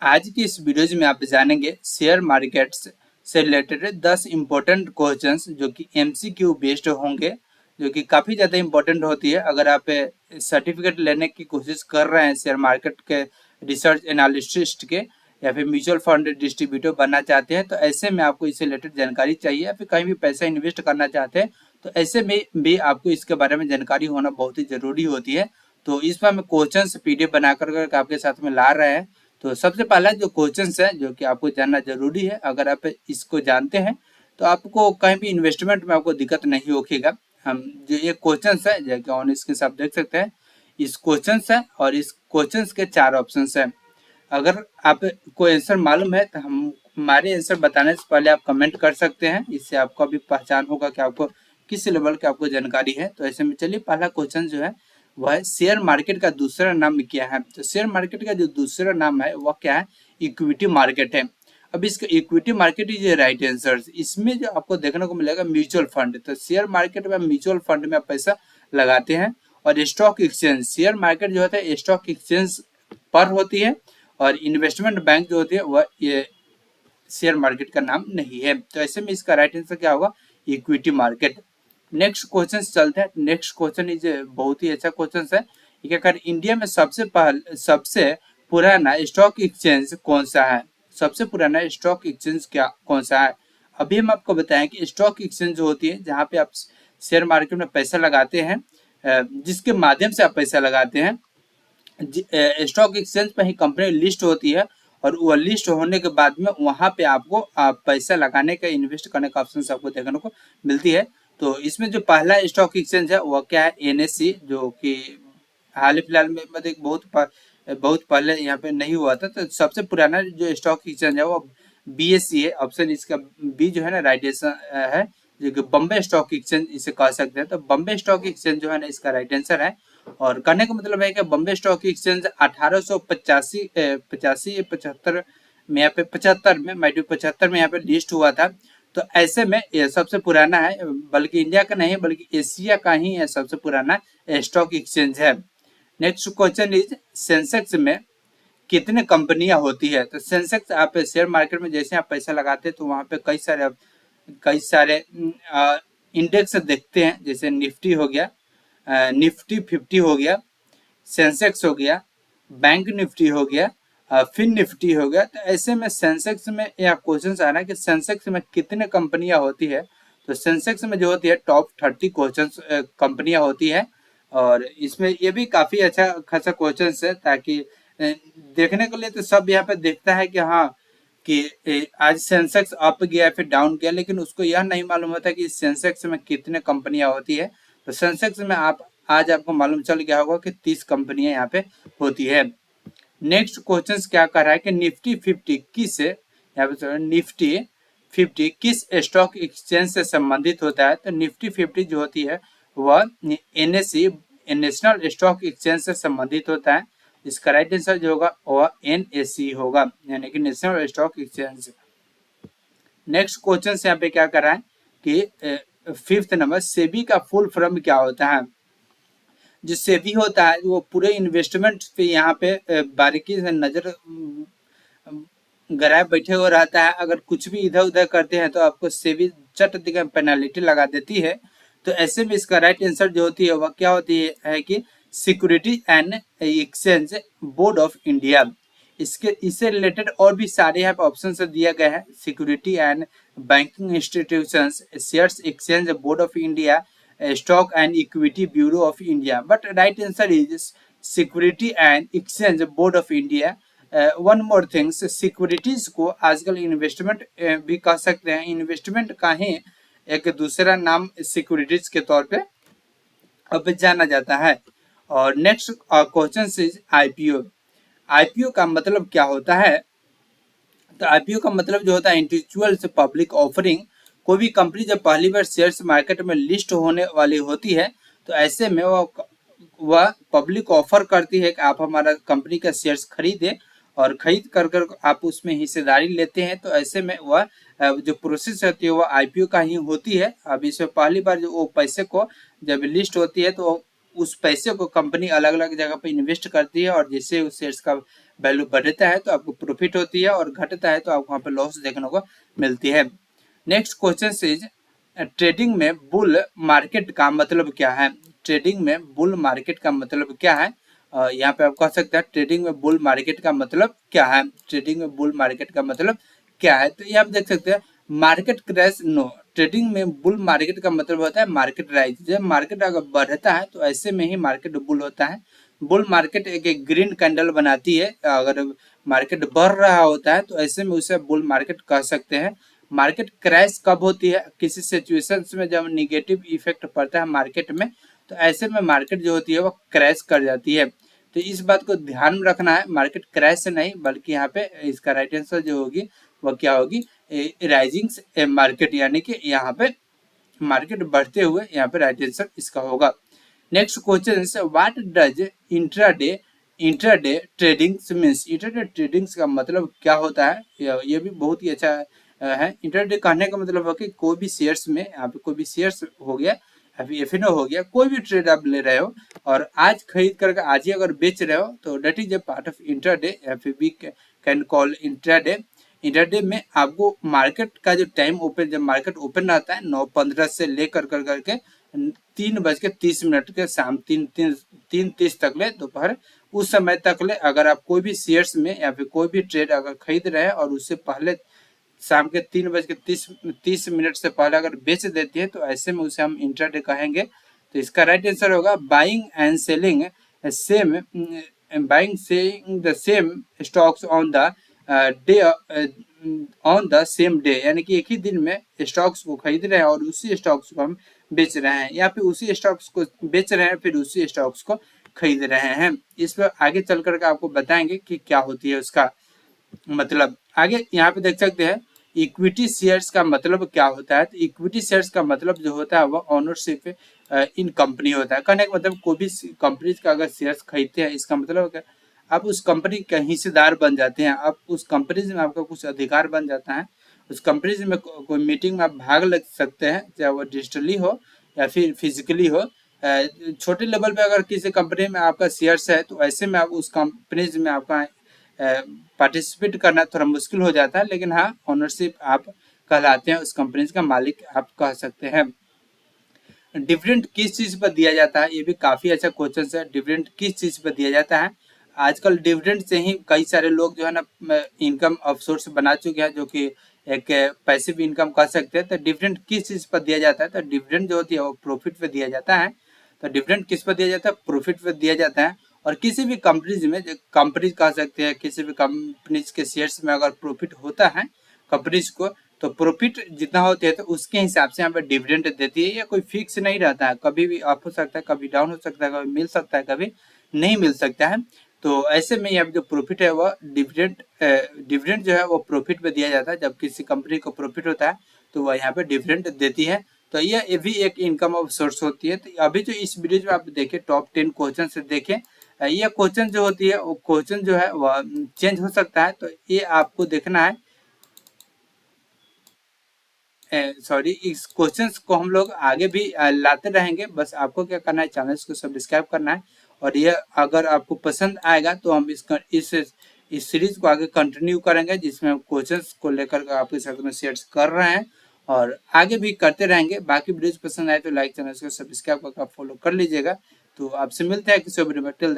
आज की इस वीडियोज में आप जानेंगे शेयर मार्केट्स से रिलेटेड 10 इम्पोर्टेंट क्वेश्चंस जो कि एमसीक्यू बेस्ड होंगे, जो कि काफ़ी ज़्यादा इम्पोर्टेंट होती है अगर आप सर्टिफिकेट लेने की कोशिश कर रहे हैं शेयर मार्केट के रिसर्च एनालिस्ट के या फिर म्यूचुअल फंड डिस्ट्रीब्यूटर बनना चाहते हैं। तो ऐसे में आपको इससे रिलेटेड जानकारी चाहिए या फिर कहीं भी पैसा इन्वेस्ट करना चाहते हैं तो ऐसे में भी आपको इसके बारे में जानकारी होना बहुत ही ज़रूरी होती है। तो इस पर हम क्वेश्चंस पीडीएफ बना कर आपके साथ में ला रहे हैं। तो सबसे पहला जो क्वेश्चंस है जो कि आपको जानना जरूरी है, अगर आप इसको जानते हैं तो आपको कहीं भी इन्वेस्टमेंट में आपको दिक्कत नहीं होगी। हम जो ये क्वेश्चंस है जो कि ऑन स्क्रीन आप देख सकते हैं, इस क्वेश्चंस है और इस क्वेश्चंस के 4 ऑप्शंस हैं। अगर आपको आंसर मालूम है तो हम हमारे आंसर बताने से पहले आप कमेंट कर सकते हैं, इससे आपको भी पहचान होगा कि आपको किस लेवल की आपको जानकारी है। तो ऐसे में चलिए पहला क्वेश्चन जो है वह शेयर मार्केट का दूसरा नाम क्या है। तो शेयर मार्केट का जो दूसरा नाम है वह क्या है, इक्विटी मार्केट है। अब इसका equity market is right answer. इसमें जो आपको देखने को मिलेगा म्यूचुअल फंड, तो शेयर मार्केट में म्यूचुअल फंड में आप पैसा लगाते हैं। और स्टॉक एक्सचेंज, शेयर मार्केट जो होता है स्टॉक एक्सचेंज पर होती है और इन्वेस्टमेंट बैंक जो होती है वह ये शेयर मार्केट का नाम नहीं है। तो ऐसे में इसका राइट आंसर क्या होगा, इक्विटी मार्केट। नेक्स्ट क्वेश्चन चलते हैं। नेक्स्ट क्वेश्चन इज बहुत ही अच्छा क्वेश्चन है। क्या कर इंडिया में सबसे पुराना स्टॉक एक्सचेंज कौन सा है। सबसे पुराना स्टॉक एक्सचेंज क्या कौन सा है। अभी हम आपको बताएं कि स्टॉक एक्सचेंज जो होती है जहाँ पे आप शेयर मार्केट में पैसा लगाते हैं, जिसके माध्यम से आप पैसा लगाते हैं, स्टॉक एक्सचेंज पर ही कंपनी लिस्ट होती है और वो लिस्ट होने के बाद में वहाँ पे आपको पैसा लगाने का, इन्वेस्ट करने का ऑप्शन आपको देखने को मिलती है। तो इसमें जो पहला स्टॉक एक्सचेंज है वह क्या है, एनएससी, जो कि हाल ही फिलहाल में मतलब बहुत पहले यहाँ पे नहीं हुआ था। तो सबसे पुराना जो स्टॉक एक्सचेंज है वो बीएससी है। ऑप्शन इसका बी जो है ना राइट आंसर है, जो कि बम्बे स्टॉक एक्सचेंज इसे कह सकते हैं। तो बम्बे स्टॉक एक्सचेंज जो है ना इसका राइट आंसर है। और कहने का मतलब है कि बम्बे स्टॉक एक्सचेंज 1885 में यहाँ पे 75 में यहाँ पे लिस्ट हुआ था। तो ऐसे में ये सबसे पुराना है, बल्कि इंडिया का नहीं बल्कि एशिया का ही है सबसे पुराना स्टॉक एक्सचेंज है। नेक्स्ट क्वेश्चन इज सेंसेक्स में कितने कंपनियां होती है। तो सेंसेक्स आप शेयर मार्केट में जैसे आप पैसा लगाते हैं तो वहाँ पे कई सारे इंडेक्स देखते हैं, जैसे निफ्टी हो गया, निफ्टी 50 हो गया, सेंसेक्स हो गया, बैंक निफ्टी हो गया, फिन निफ्टी हो गया। तो ऐसे में सेंसेक्स में यह क्वेश्चन आ रहा है कि सेंसेक्स में कितने कंपनियां होती है। तो सेंसेक्स में जो होती है टॉप 30 क्वेश्चन कंपनियां होती है। और इसमें ये भी काफी अच्छा खासा क्वेश्चन है, ताकि देखने के लिए तो सब यहाँ पे देखता है कि हाँ कि आज सेंसेक्स अप गया फिर डाउन गया, लेकिन उसको यह नहीं मालूम होता कि सेंसेक्स में कितने कंपनियां होती है। तो सेंसेक्स में आज आपको मालूम चल गया होगा कि 30 कंपनियां यहाँ पे होती है। नेक्स्ट क्वेश्चन क्या कर रहा है कि निफ्टी 50 किस, यहाँ पे निफ्टी 50 किस स्टॉक एक्सचेंज से संबंधित होता है। तो निफ्टी 50 जो होती है वह एनएससी, नेशनल स्टॉक एक्सचेंज से संबंधित होता है। इसका राइट आंसर जो होगा वह एनएससी होगा, यानी कि national stock exchange. Next question यहाँ पे क्या कर रहा है कि 5th नंबर, सेबी का फुल फॉर्म क्या होता है। जो सेबी होता है वो पूरे इन्वेस्टमेंट पे यहाँ पे बारीकी से नजर गराए बैठे हुए रहता है। अगर कुछ भी इधर उधर करते हैं तो आपको सेबी चट दिखा पेनाल्टी लगा देती है। तो ऐसे में इसका राइट आंसर जो होती है वह क्या होती है कि security and exchange board of India. इससे रिलेटेड और भी सारे यहाँ पे ऑप्शन दिया गया है, security and banking institutions, shares exchange board of India, stock and equity bureau of India. But right answer is security and exchange board of India. One more things, securities को आजकल इन्वेस्टमेंट भी कह सकते हैं, investment का ही एक दूसरा नाम सिक्योरिटीज के तौर पे अब जाना जाता है। और next question is IPO. IPO का मतलब क्या होता है। तो आईपीओ का मतलब जो होता है इंडिविजुअल से पब्लिक ऑफरिंग। कोई भी कंपनी जब पहली बार शेयर्स मार्केट में लिस्ट होने वाली होती है तो ऐसे में वह पब्लिक ऑफर करती है कि आप हमारा कंपनी का शेयर्स खरीदें, और खरीद कर आप उसमें हिस्सेदारी लेते हैं। तो ऐसे में वह जो प्रोसेस होती है वह आईपीओ का ही होती है। अब इसमें पहली बार जो वो पैसे को जब लिस्ट होती है तो उस पैसे को कंपनी अलग अलग जगह पे इन्वेस्ट करती है और जैसे उस शेयर्स का वैल्यू बढ़ता है तो आपको प्रॉफिट होती है और घटता है तो आपको वहाँ पे लॉस देखने को मिलती है। नेक्स्ट क्वेश्चन इज ट्रेडिंग में बुल मार्केट का मतलब क्या है? ट्रेडिंग में बुल मार्केट का मतलब क्या है? यहाँ पे आप कह सकते हैं ट्रेडिंग में बुल मार्केट का मतलब क्या है? ट्रेडिंग में बुल मार्केट का मतलब क्या है? तो ये आप देख सकते हैं मार्केट क्रैश नो। ट्रेडिंग में बुल मार्केट का मतलब होता है मार्केट राइज। जब मार्केट अगर बढ़ता है तो ऐसे में ही मार्केट बुल होता है। बुल मार्केट एक ग्रीन कैंडल बनाती है। अगर मार्केट बढ़ रहा होता है तो ऐसे में उसे बुल मार्केट कह सकते हैं। मार्केट क्रैश कब होती है? किसी सिचुएशंस में जब निगेटिव इफेक्ट पड़ता है मार्केट में तो ऐसे में मार्केट जो होती है वो क्रैश कर जाती है। तो इस बात को ध्यान में रखना है, मार्केट क्रैश नहीं बल्कि यहाँ पे इसका राइट आंसर जो होगी वो क्या होगी? राइजिंग मार्केट, यानी कि यहाँ पे मार्केट बढ़ते हुए यहाँ पे राइट आंसर इसका होगा। Next question is what does intraday intraday trading means? Intraday trading का मतलब क्या होता है? ये भी बहुत ही अच्छा है। इंट्राडे कहने का मतलब है कि कोई भी शेयर्स में, यहाँ पे कोई भी शेयर्स हो गया या फिर एफएनओ हो गया, कोई भी ट्रेड आप ले रहे हो और आज खरीद करके आज ही अगर बेच रहे हो तो that is a part of intraday या फिर we can call intraday. Intraday में आपको मार्केट का जो टाइम ओपन, जब मार्केट ओपन रहता है 9:15 से लेकर कर करके 3:30 के शाम 3:30 तक ले दोपहर, उस समय तक ले अगर आप कोई भी शेयर्स में या फिर कोई भी ट्रेड अगर खरीद रहे हैं और उससे पहले शाम के 3:30 से पहले अगर बेच देती है तो ऐसे में उसे हम इंट्राडे कहेंगे। तो इसका राइट आंसर होगा buying and selling same, buying selling the same stocks on the day on the same day, यानी कि एक ही दिन में स्टॉक्स को खरीद रहे हैं और उसी स्टॉक्स को हम बेच रहे हैं, या फिर उसी स्टॉक्स को बेच रहे हैं फिर उसी स्टॉक्स को खरीद रहे हैं। इस पर आगे चल करके आपको बताएंगे कि क्या होती है उसका मतलब। आगे यहाँ पे देख सकते हैं इक्विटी शेयर्स का मतलब क्या होता है? तो इक्विटी शेयर्स का मतलब जो होता है वह ओनरशिप इन कंपनी होता है। कहने का मतलब कोई भी कंपनी का अगर शेयर्स खरीदते हैं इसका मतलब क्या, आप उस कंपनी के हिस्सेदार बन जाते हैं, आप उस कंपनी में आपका कुछ अधिकार बन जाता है। उस कंपनी में कोई मीटिंग में आप भाग लग सकते हैं, चाहे वो डिजिटली हो या फिर फिजिकली हो। छोटे लेवल पे अगर किसी कंपनी में आपका शेयर्स है तो ऐसे में आप उस कंपनी में आपका पार्टिसिपेट करना थोड़ा मुश्किल हो जाता है, लेकिन हाँ ओनरशिप आप कहलाते हैं, उस कंपनी का मालिक आप कह सकते हैं। डिविडेंड किस चीज पर दिया जाता है? ये भी काफी अच्छा क्वेश्चन है। डिविडेंड किस चीज पर दिया जाता है? आजकल डिविडेंड से ही कई सारे लोग जो है ना इनकम ऑफ सोर्स बना चुके हैं, जो कि एक पैसिव इनकम कह सकते हैं। तो डिविडेंड किस चीज पर दिया जाता है? तो डिविडेंड जो होती है वो प्रॉफिट पे दिया जाता है। तो डिविडेंड किस पर दिया जाता है? प्रॉफिट पे दिया जाता है। और किसी भी कंपनीज में, कंपनीज कह सकते हैं, किसी भी कंपनीज के शेयर्स में अगर प्रॉफिट होता है कंपनीज को, तो प्रॉफिट जितना होता है तो उसके हिसाब से यहाँ पे डिविडेंड देती है। ये कोई फिक्स नहीं रहता है, कभी भी अप हो सकता है, कभी डाउन हो सकता है, कभी मिल सकता है, कभी नहीं मिल सकता है। तो ऐसे में यहाँ पे जो प्रॉफिट है वह डिविडेंड जो है वो प्रॉफिट पे दिया जाता है। जब किसी कंपनी को प्रॉफिट होता है तो वह यहाँ पे डिविडेंड देती है। तो ये भी एक इनकम ऑफ सोर्स होती है। तो अभी जो इस वीडियो में आप देखें टॉप 10 क्वेश्चन से देखें, ये क्वेश्चन जो होती है वो क्वेश्चन जो है वह चेंज हो सकता है। तो ये आपको देखना है, सॉरी, इस क्वेश्चंस को हम लोग आगे भी लाते रहेंगे। बस आपको क्या करना है, चैनल को सब्सक्राइब करना है। और ये अगर आपको पसंद आएगा तो हम इस सीरीज को आगे कंटिन्यू करेंगे, जिसमें हम क्वेश्चंस को लेकर आपके साथ में शेयर कर रहे हैं और आगे भी करते रहेंगे। बाकी वीडियोस पसंद आए तो लाइक, चैनल को सब्सक्राइब करके फॉलो कर लीजिएगा। तो आपसे मिलते हैं किसी वीडियो में। टिल